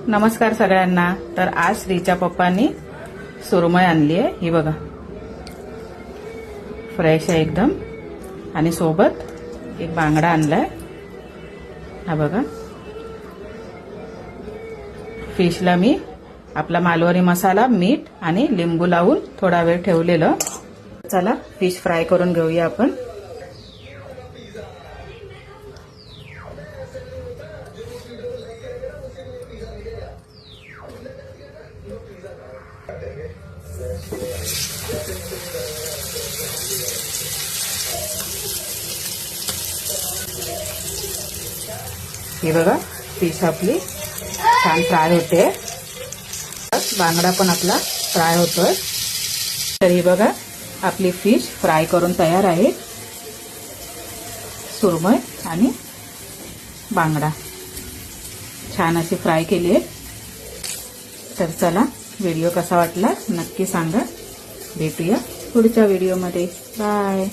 नमस्कार सगळ्यांना। तर आज श्रीच्या पप्पांनी सुरमई आणली आहे, ही बघा, फ्रेश आहे एकदम। आणि सोबत एक बांगडा आणलाय, हा बघा। फिशला मी आपला मालवणी मसाला, मीठ आणि लिंबू लावून थोडा वेळ ठेवलेलं। चला फिश फ्राय करून घेऊया आपण। हे बघा, फिश आपली छान फ्राय होते, बांगडा पण आपला फ्राय होतोय। तर ही बघा, आपली फिश फ्राय करून तयार आहे। सुरमई आणि बांगडा छान अशी फ्राय केली आहे। तर चला, व्हिडिओ कसा वाटला नक्की सांगा। भेटूया पुढच्या व्हिडिओमध्ये। बाय।